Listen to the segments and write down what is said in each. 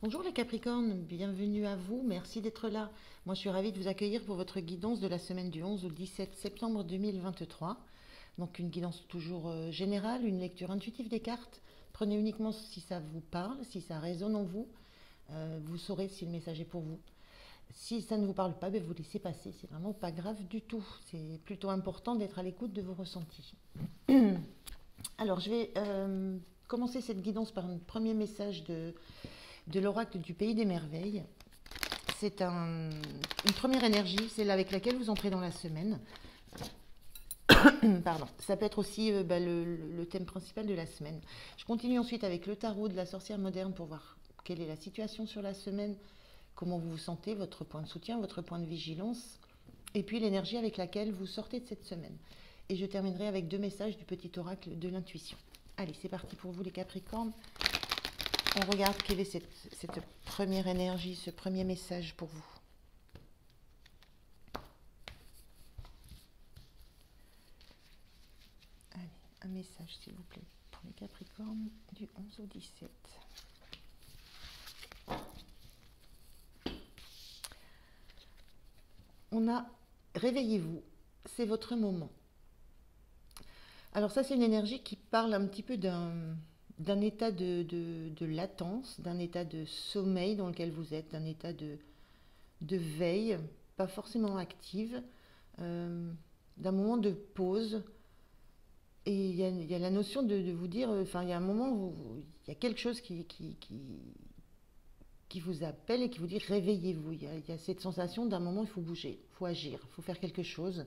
Bonjour les Capricornes, bienvenue à vous, merci d'être là. Moi je suis ravie de vous accueillir pour votre guidance de la semaine du 11 au 17 septembre 2023. Donc une guidance toujours générale, une lecture intuitive des cartes. Prenez uniquement si ça vous parle, si ça résonne en vous. Vous saurez si le message est pour vous. Si ça ne vous parle pas, ben vous laissez passer, c'est vraiment pas grave du tout. C'est plutôt important d'être à l'écoute de vos ressentis. Alors je vais commencer cette guidance par un premier message de l'oracle du Pays des Merveilles. C'est une première énergie, celle avec laquelle vous entrez dans la semaine. Pardon. Ça peut être aussi le thème principal de la semaine. Je continue ensuite avec le tarot de la sorcière moderne pour voir quelle est la situation sur la semaine, comment vous vous sentez, votre point de soutien, votre point de vigilance, et puis l'énergie avec laquelle vous sortez de cette semaine. Et je terminerai avec deux messages du petit oracle de l'intuition. Allez, c'est parti pour vous les Capricornes. On regarde quelle est cette première énergie, ce premier message pour vous. Allez, un message s'il vous plaît pour les Capricornes du 11 au 17. On a réveillez-vous, c'est votre moment. Alors ça c'est une énergie qui parle un petit peu d'un état de latence, d'un état de sommeil dans lequel vous êtes, d'un état de veille, pas forcément active, d'un moment de pause. Et il y a la notion de vous dire, enfin il y a un moment où il y a quelque chose qui vous appelle et qui vous dit réveillez-vous. Il y a cette sensation d'un moment il faut bouger, il faut agir, il faut faire quelque chose.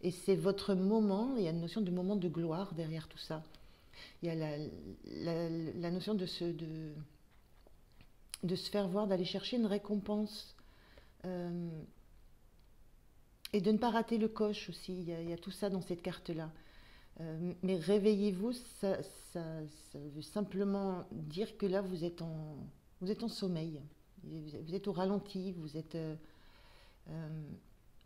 Et c'est votre moment, il y a une notion de moment de gloire derrière tout ça. Il y a la notion de se faire voir, d'aller chercher une récompense euh, et de ne pas rater le coche aussi. Il y a tout ça dans cette carte-là. Mais réveillez-vous, ça veut simplement dire que là, vous êtes en sommeil. Vous êtes au ralenti, vous êtes euh,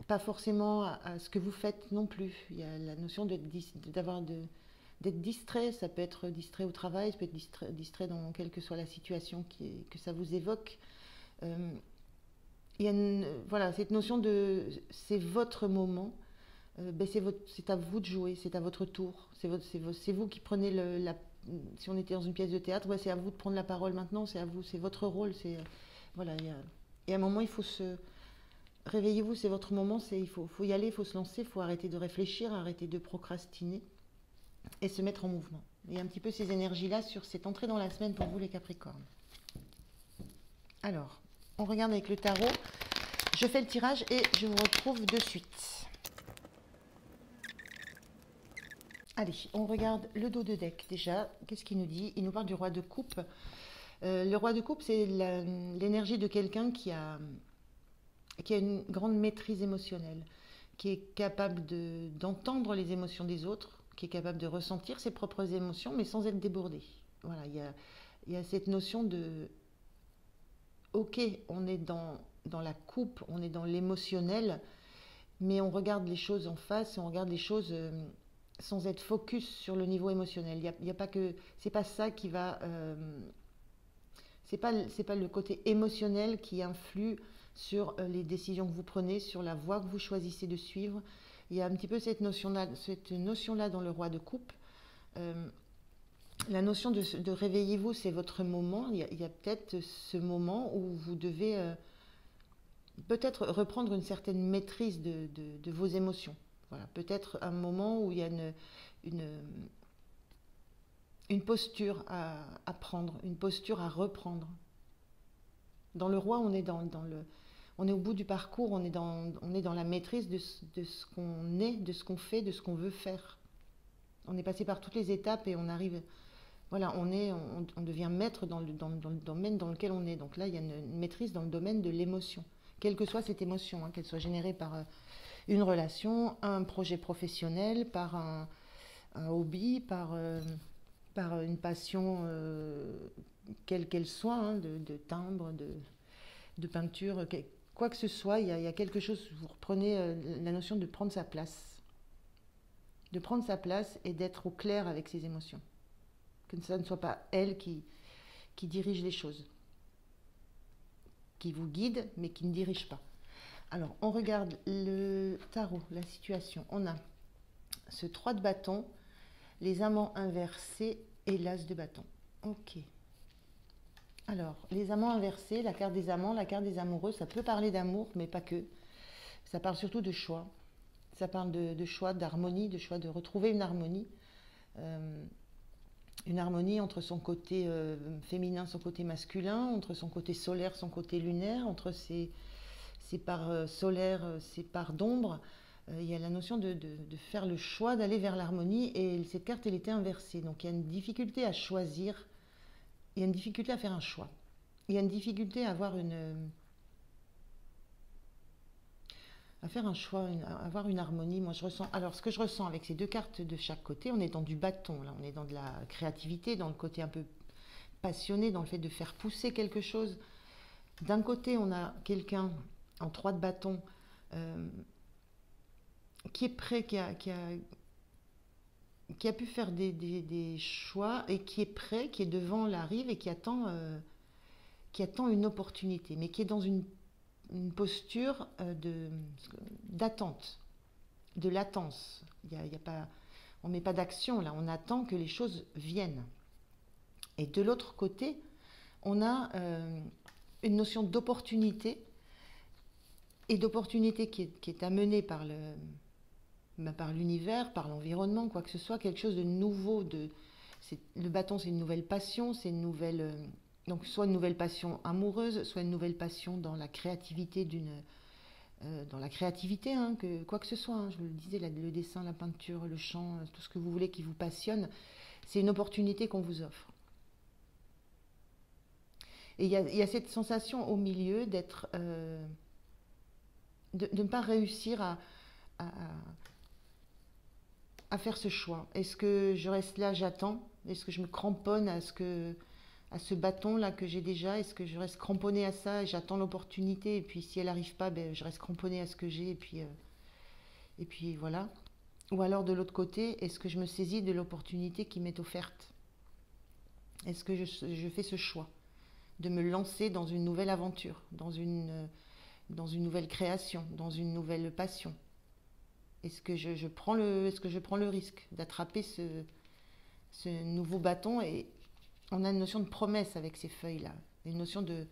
pas forcément à ce que vous faites non plus. Il y a la notion d'être distrait. Ça peut être distrait au travail, ça peut être distrait dans quelle que soit la situation que ça vous évoque. Euh, il y a voilà, cette notion de c'est votre moment. Ben c'est à vous de jouer, c'est à votre tour. C'est vous qui prenez si on était dans une pièce de théâtre, ben c'est à vous de prendre la parole maintenant, c'est à vous, c'est votre rôle. Voilà, et à un moment, il faut se. Réveillez-vous, c'est votre moment, faut y aller, il faut se lancer, il faut arrêter de réfléchir, arrêter de procrastiner et se mettre en mouvement. Il y a un petit peu ces énergies-là sur cette entrée dans la semaine pour vous, les Capricornes. Alors, on regarde avec le tarot. Je fais le tirage et je vous retrouve de suite. Allez, on regarde le dos de deck déjà. Qu'est-ce qu'il nous dit? Il nous parle du roi de coupe. Le roi de coupe, c'est l'énergie de quelqu'un qui a une grande maîtrise émotionnelle, qui est capable d'entendre les émotions des autres, qui est capable de ressentir ses propres émotions, mais sans être débordé. Voilà, il y a cette notion de, ok, on est dans la coupe, on est dans l'émotionnel, mais on regarde les choses en face, on regarde les choses sans être focus sur le niveau émotionnel. Il y a pas que, c'est pas ça qui va, c'est pas le côté émotionnel qui influe sur les décisions que vous prenez, sur la voie que vous choisissez de suivre. Il y a un petit peu cette notion-là dans le roi de coupe. Euh, la notion de réveillez-vous, c'est votre moment. Il y a peut-être ce moment où vous devez peut-être reprendre une certaine maîtrise de vos émotions. Voilà, peut-être un moment où il y a une, une posture à prendre, une posture à reprendre. Dans le roi, on est au bout du parcours, on est dans la maîtrise de ce qu'on est, de ce qu'on fait, de ce qu'on veut faire. On est passé par toutes les étapes et on arrive, voilà, on devient maître dans le domaine dans lequel on est. Donc là, il y a une maîtrise dans le domaine de l'émotion, quelle que soit cette émotion, hein, qu'elle soit générée par une relation, un projet professionnel, par un hobby, par une passion, quelle qu'elle soit, hein, de timbre, de peinture, quoi que ce soit, il y a quelque chose, vous reprenez la notion de prendre sa place. De prendre sa place et d'être au clair avec ses émotions. Que ça ne soit pas elle qui dirige les choses. qui vous guide, mais qui ne dirige pas. Alors, on regarde le tarot, la situation. On a ce 3 de bâton, les amants inversés et l'as de bâton. Ok. Alors, les amants inversés, la carte des amants, la carte des amoureux, ça peut parler d'amour, mais pas que. Ça parle surtout de choix. Ça parle de choix, d'harmonie, de choix de retrouver une harmonie entre son côté féminin, son côté masculin, entre son côté solaire, son côté lunaire, entre ses parts solaires, ses parts d'ombre. Il y a la notion de faire le choix d'aller vers l'harmonie, et cette carte, elle était inversée. Donc il y a une difficulté à choisir, il y a une difficulté à faire un choix. Il y a une difficulté à avoir à faire un choix, à avoir une harmonie. Moi, je ressens. Alors, ce que je ressens avec ces deux cartes de chaque côté, on est dans du bâton, là, on est dans de la créativité, dans le côté un peu passionné, dans le fait de faire pousser quelque chose. D'un côté, on a quelqu'un en 3 de bâton qui est prêt, qui a pu faire des choix et qui est prêt, qui est devant la rive et qui attend une opportunité, mais qui est dans une posture d'attente, de latence. Il y a pas, on ne met pas d'action là, on attend que les choses viennent. Et de l'autre côté, on a une notion d'opportunité, et d'opportunité qui est amenée par l'univers, par l'environnement, quoi que ce soit, quelque chose de nouveau. Le bâton, c'est une nouvelle passion, c'est une nouvelle... donc soit une nouvelle passion amoureuse, soit une nouvelle passion dans la créativité hein, quoi que ce soit, hein, je vous le disais, le dessin, la peinture, le chant, tout ce que vous voulez qui vous passionne, c'est une opportunité qu'on vous offre. Et il y a cette sensation au milieu d'être... de ne pas réussir à faire ce choix. Est-ce que je reste là, j'attends? Est-ce que je me cramponne à ce bâton-là que j'ai déjà? Est-ce que je reste cramponnée à ça et j'attends l'opportunité? Et puis si elle n'arrive pas, ben, je reste cramponnée à ce que j'ai et puis voilà. Ou alors de l'autre côté, est-ce que je me saisis de l'opportunité qui m'est offerte? Est-ce que je fais ce choix de me lancer dans une nouvelle aventure, dans une nouvelle création, dans une nouvelle passion? Est-ce que je prends le risque d'attraper ce nouveau bâton? Et on a une notion de promesse avec ces feuilles-là, une notion de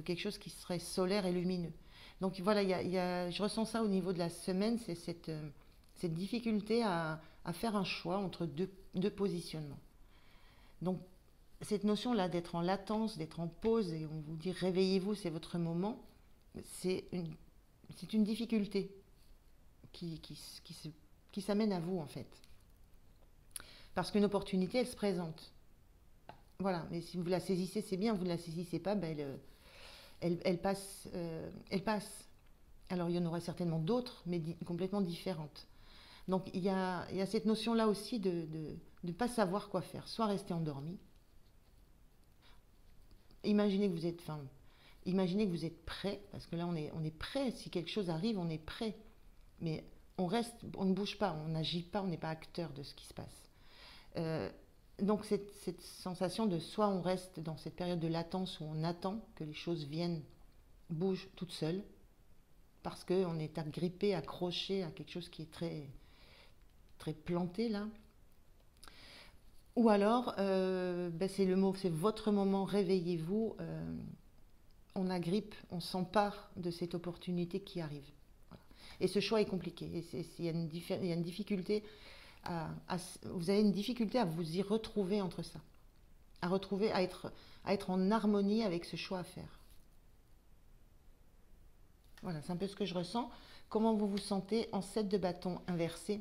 quelque chose qui serait solaire et lumineux. Donc voilà, je ressens ça au niveau de la semaine, c'est cette difficulté à faire un choix entre deux positionnements. Donc cette notion-là d'être en latence, d'être en pause, et on vous dit réveillez-vous, c'est votre moment, c'est une difficulté qui s'amène à vous en fait. Parce qu'une opportunité, elle se présente. Voilà, mais si vous la saisissez, c'est bien, vous ne la saisissez pas, ben elle passe. Alors il y en aura certainement d'autres, mais complètement différentes. Donc il y a cette notion-là aussi de ne pas savoir quoi faire. Soit rester endormi. Imaginez que vous êtes prêt, parce que là on est prêt, si quelque chose arrive, on est prêt. Mais on ne bouge pas, on n'agit pas, on n'est pas acteur de ce qui se passe. Donc cette sensation de soit on reste dans cette période de latence où on attend que les choses viennent, bougent toutes seules, parce qu'on est agrippé, accroché à quelque chose qui est très, très planté là. Ou alors, c'est votre moment, réveillez-vous, on agrippe, on s'empare de cette opportunité qui arrive. Voilà. Et ce choix est compliqué, il y a une difficulté. Vous avez une difficulté à vous y retrouver entre ça, à être en harmonie avec ce choix à faire. Voilà, c'est un peu ce que je ressens. Comment vous vous sentez en 7 de bâton inversé?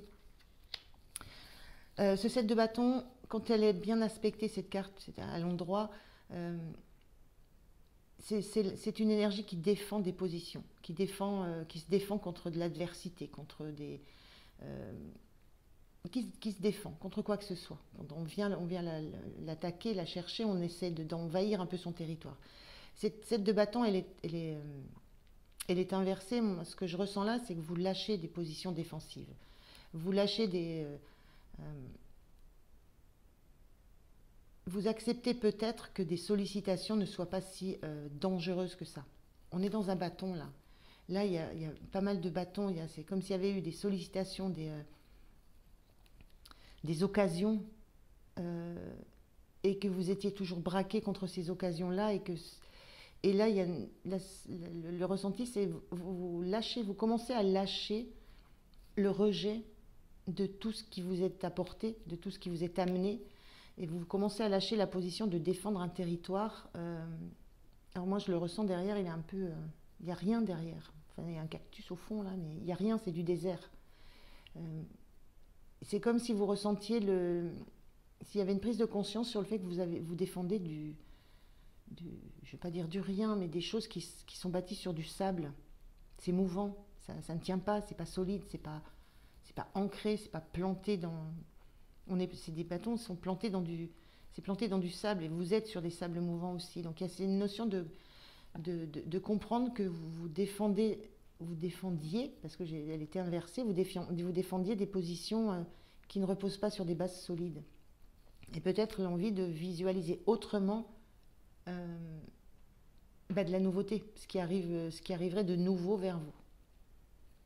Ce 7 de bâton, quand elle est bien aspectée, cette carte, c'est à l'endroit, c'est une énergie qui défend des positions, qui se défend contre de l'adversité, contre des... qui se défend contre quoi que ce soit. Quand on vient l'attaquer, la chercher, on essaie d'envahir un peu son territoire. Cette de bâton, elle est inversée. Ce que je ressens là, c'est que vous lâchez des positions défensives. Vous lâchez vous acceptez peut-être que des sollicitations ne soient pas si dangereuses que ça. on est dans un bâton là. Là, il y a pas mal de bâtons. C'est comme s'il y avait eu des sollicitations, des occasions, euh, et que vous étiez toujours braqué contre ces occasions-là. Et là, il y a le ressenti, c'est vous lâchez, vous commencez à lâcher le rejet de tout ce qui vous est apporté, de tout ce qui vous est amené, et vous commencez à lâcher la position de défendre un territoire. Alors moi, je le ressens derrière, il est un peu, il n'y a rien derrière. Enfin, il y a un cactus au fond là, mais il n'y a rien, c'est du désert. Euh, c'est comme si vous ressentiez s'il y avait une prise de conscience sur le fait que vous défendez je ne vais pas dire du rien, mais des choses qui sont bâties sur du sable. C'est mouvant, ça ne tient pas, c'est pas solide, c'est pas ancré, c'est pas planté dans. C'est des bâtons qui sont plantés c'est planté dans du sable et vous êtes sur des sables mouvants aussi. Donc il y a une notion de comprendre que vous défendiez, parce que elle était inversée, vous défendiez des positions qui ne reposent pas sur des bases solides. Et peut-être l'envie de visualiser autrement de la nouveauté, ce qui arriverait de nouveau vers vous.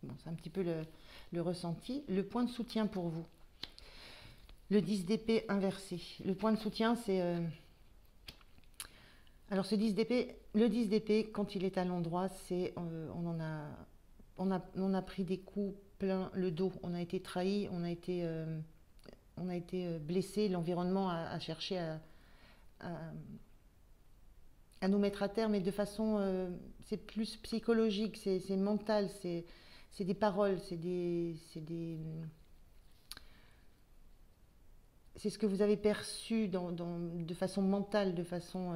Bon, c'est un petit peu le ressenti. Le point de soutien pour vous. Le 10 d'épée inversé. Le point de soutien, c'est... alors ce 10 d'épée, le 10 d'épée, quand il est à l'endroit, c'est... on a pris des coups plein le dos. On a été trahi, on a été blessé. L'environnement a cherché à nous mettre à terre, mais de façon... c'est plus psychologique, c'est mental, c'est des paroles, c'est ce que vous avez perçu de façon mentale, de façon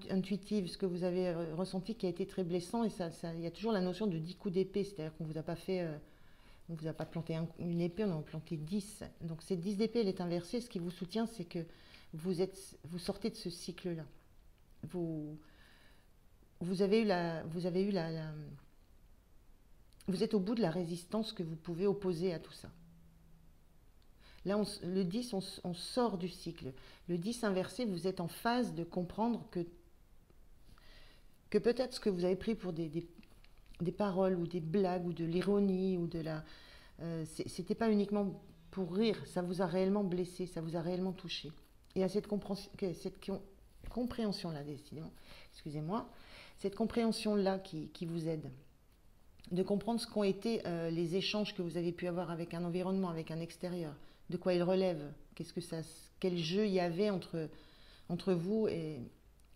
intuitive, ce que vous avez ressenti qui a été très blessant. Et il y a toujours la notion de 10 coups d'épée, c'est-à-dire qu'on ne vous a pas fait, on vous a pas planté une épée, on en a planté 10. Donc cette 10 d'épée, elle est inversée. Ce qui vous soutient, c'est que vous sortez de ce cycle-là. Vous avez eu vous êtes au bout de la résistance que vous pouvez opposer à tout ça. Là, le 10, on sort du cycle. Le 10 inversé, vous êtes en phase de comprendre que peut-être ce que vous avez pris pour des paroles ou des blagues ou de l'ironie ou c'était pas uniquement pour rire, ça vous a réellement blessé, ça vous a réellement touché. Et à cette compréhension-là, décidément, excusez-moi, cette compréhension-là qui vous aide, de comprendre ce qu'ont été les échanges que vous avez pu avoir avec un environnement, avec un extérieur, de quoi il relève, quel jeu il y avait entre vous et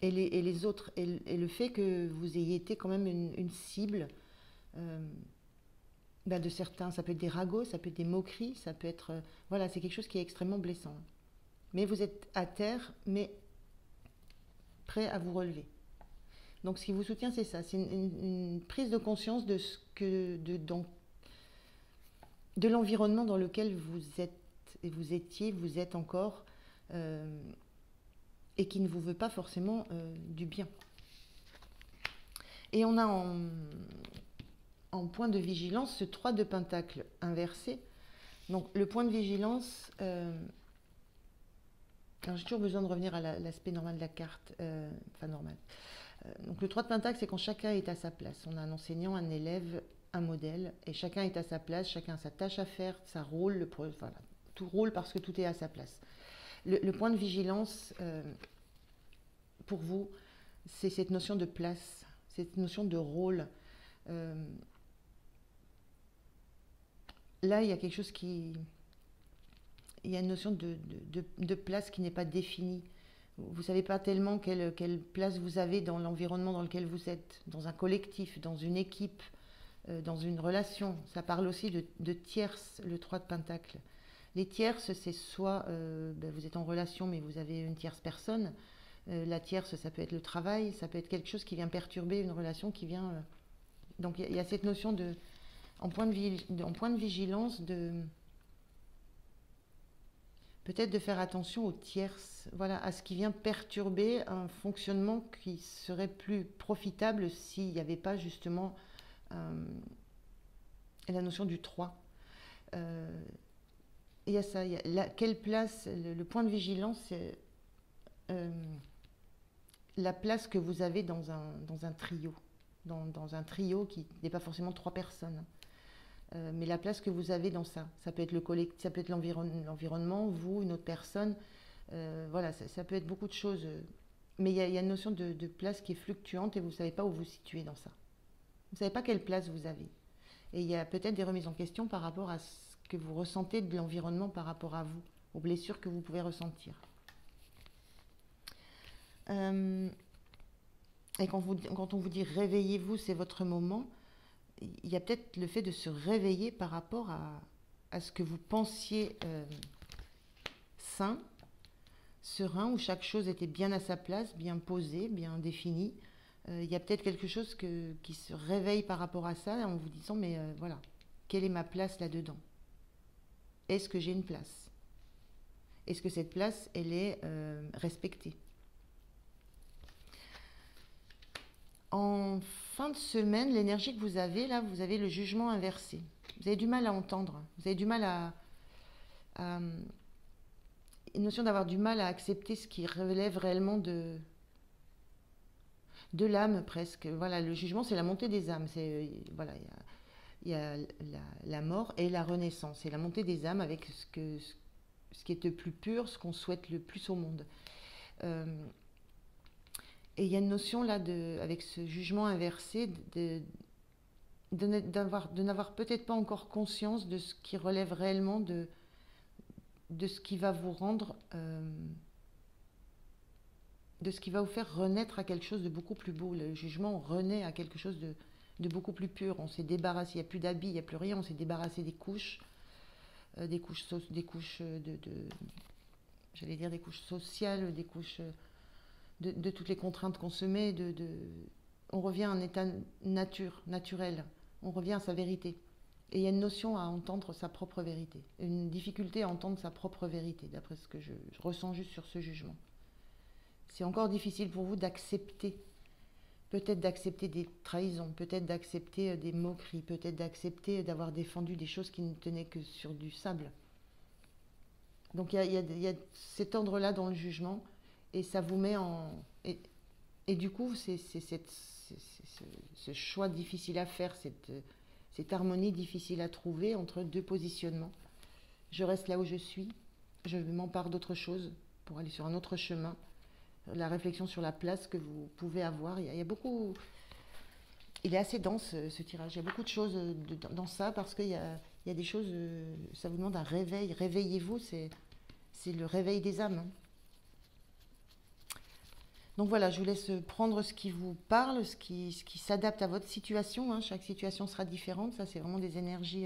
les autres, et le fait que vous ayez été quand même une cible de certains, ça peut être des ragots, ça peut être des moqueries, ça peut être... voilà, c'est quelque chose qui est extrêmement blessant. Mais vous êtes à terre, mais prêt à vous relever. Donc ce qui vous soutient, c'est ça, c'est une prise de conscience de de l'environnement dans lequel vous êtes, et vous êtes encore, et qui ne vous veut pas forcément du bien. Et on a en point de vigilance ce 3 de pentacle inversé. Donc le point de vigilance, alors j'ai toujours besoin de revenir à l'aspect normal de la carte, enfin normal. Donc le 3 de pentacle, c'est quand chacun est à sa place. On a un enseignant, un élève, un modèle, et chacun est à sa place, chacun a sa tâche à faire, ça roule, voilà, tout roule parce que tout est à sa place. Le point de vigilance, pour vous, c'est cette notion de place, cette notion de rôle. Là, il y a quelque chose il y a une notion de place qui n'est pas définie. Vous ne savez pas tellement quelle place vous avez dans l'environnement dans lequel vous êtes, dans un collectif, dans une équipe, dans une relation. Ça parle aussi de tierces, le 3 de pentacle. Les tierces, c'est soit vous êtes en relation mais vous avez une tierce personne. La tierce, ça peut être le travail, ça peut être quelque chose qui vient perturber une relation qui vient... donc il y a cette notion en point de vigilance, peut-être de faire attention aux tierces, voilà, à ce qui vient perturber un fonctionnement qui serait plus profitable s'il n'y avait pas justement la notion du 3. Il y a ça, quelle place, le point de vigilance, la place que vous avez dans un trio, dans un trio qui n'est pas forcément 3 personnes. Mais la place que vous avez dans ça. Ça peut être ça peut être l'environnement, vous, une autre personne. Voilà, ça peut être beaucoup de choses. Mais il y a une notion de place qui est fluctuante et vous ne savez pas où vous situez dans ça. Vous ne savez pas quelle place vous avez. Et il y a peut-être des remises en question par rapport à ce que vous ressentez de l'environnement par rapport à vous, aux blessures que vous pouvez ressentir. Et quand on vous dit réveillez-vous, c'est votre moment, il y a peut-être le fait de se réveiller par rapport à ce que vous pensiez sain, serein, où chaque chose était bien à sa place, bien posée, bien définie. Il y a peut-être quelque chose qui se réveille par rapport à ça en vous disant mais voilà, quelle est ma place là-dedans? Est-ce que j'ai une place? Est-ce que cette place, elle est respectée? En fin de semaine, l'énergie que vous avez, là, vous avez le jugement inversé. Vous avez du mal à entendre. Vous avez du mal à une notion d'avoir du mal à accepter ce qui relève réellement de l'âme presque. Voilà, le jugement, c'est la montée des âmes. Voilà, il y a la mort et la renaissance. C'est la montée des âmes avec ce qui est le plus pur, ce qu'on souhaite le plus au monde. Et il y a une notion là, avec ce jugement inversé, de n'avoir peut-être pas encore conscience de ce qui relève réellement de ce qui va vous rendre, de ce qui va vous faire renaître à quelque chose de beaucoup plus beau. Le jugement renaît à quelque chose de beaucoup plus pur. On s'est débarrassé, il n'y a plus d'habits, il n'y a plus rien, on s'est débarrassé des couches, j'allais dire des couches sociales, des couches de toutes les contraintes qu'on se met, on revient à un état naturel, on revient à sa vérité. Et il y a une notion à entendre sa propre vérité, une difficulté à entendre sa propre vérité, d'après ce que je ressens juste sur ce jugement. C'est encore difficile pour vous d'accepter, peut-être d'accepter des trahisons, peut-être d'accepter des moqueries, peut-être d'accepter d'avoir défendu des choses qui ne tenaient que sur du sable. Donc il y a cet ordre-là dans le jugement, et ça vous met en... Et du coup, c'est ce choix difficile à faire, cette harmonie difficile à trouver entre deux positionnements. Je reste là où je suis, je m'empare d'autre chose pour aller sur un autre chemin. La réflexion sur la place que vous pouvez avoir, il y a beaucoup... Il est assez dense ce tirage, il y a beaucoup de choses dans ça parce qu'il y a des choses, ça vous demande un réveil. Réveillez-vous, c'est le réveil des âmes. Donc voilà, je vous laisse prendre ce qui vous parle, ce qui s'adapte à votre situation. Hein. Chaque situation sera différente. Ça, c'est vraiment des énergies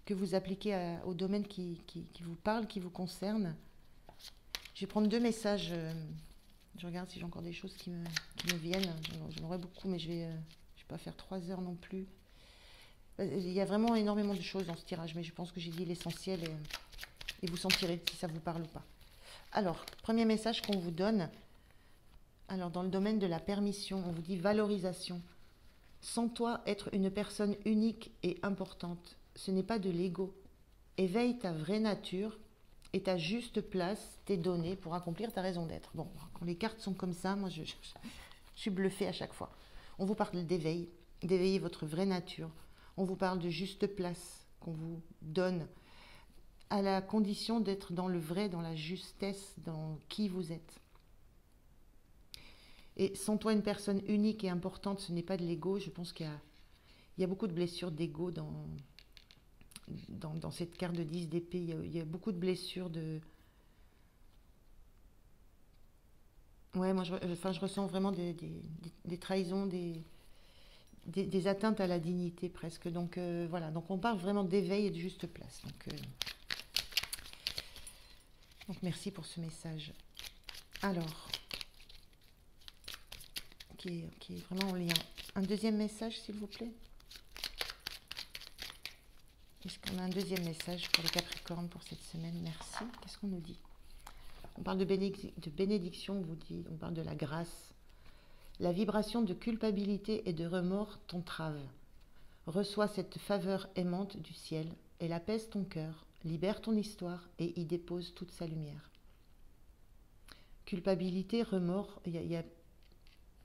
que vous appliquez au domaine qui vous parle, qui vous concerne. Je vais prendre 2 messages. Je regarde si j'ai encore des choses qui me viennent. J'en aurais beaucoup, mais je vais pas faire 3 heures non plus. Il y a vraiment énormément de choses dans ce tirage, mais je pense que j'ai dit l'essentiel et vous sentirez si ça vous parle ou pas. Alors, premier message qu'on vous donne. Alors, dans le domaine de la permission, on vous dit valorisation. Sens-toi être une personne unique et importante. Ce n'est pas de l'ego. Éveille ta vraie nature et ta juste place t'est donnée pour accomplir ta raison d'être. Bon, quand les cartes sont comme ça, moi je suis bluffée à chaque fois. On vous parle d'éveil, d'éveiller votre vraie nature. On vous parle de juste place qu'on vous donne à la condition d'être dans le vrai, dans la justesse, dans qui vous êtes. Et sens-toi une personne unique et importante, ce n'est pas de l'ego. Je pense qu'il y a beaucoup de blessures d'ego dans cette carte de 10 d'épée. Il y a beaucoup de blessures de... Ouais, moi je ressens vraiment des trahisons, des atteintes à la dignité presque. Donc voilà, donc on parle vraiment d'éveil et de juste place. Donc merci pour ce message. Alors, qui est vraiment en lien. Un deuxième message, s'il vous plaît. Est-ce qu'on a un deuxième message pour les Capricornes pour cette semaine? Merci. Qu'est-ce qu'on nous dit? On parle de bénédiction, on parle de la grâce. La vibration de culpabilité et de remords t'entrave. Reçois cette faveur aimante du ciel. Elle apaise ton cœur, libère ton histoire et y dépose toute sa lumière. culpabilité, remords. Il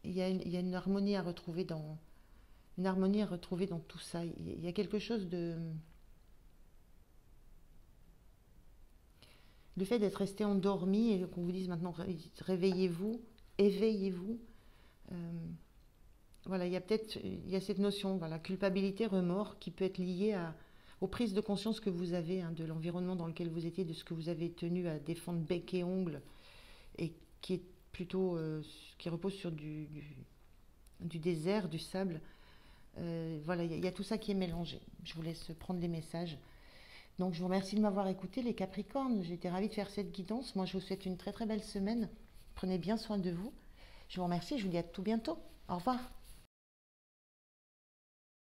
y a une harmonie à retrouver dans tout ça. Il y a quelque chose de... Le fait d'être resté endormi et qu'on vous dise maintenant réveillez-vous, éveillez-vous. euh, voilà, il y a cette notion, voilà, culpabilité, remords, qui peut être liée aux prises de conscience que vous avez de l'environnement dans lequel vous étiez, de ce que vous avez tenu à défendre bec et ongle, et qui est plutôt, qui repose sur du désert, du sable. Voilà, il y a tout ça qui est mélangé. Je vous laisse prendre les messages. Donc je vous remercie de m'avoir écouté, les Capricornes. J'ai été ravie de faire cette guidance. Moi, je vous souhaite une très très belle semaine. Prenez bien soin de vous. Je vous remercie. Je vous dis à tout bientôt. Au revoir.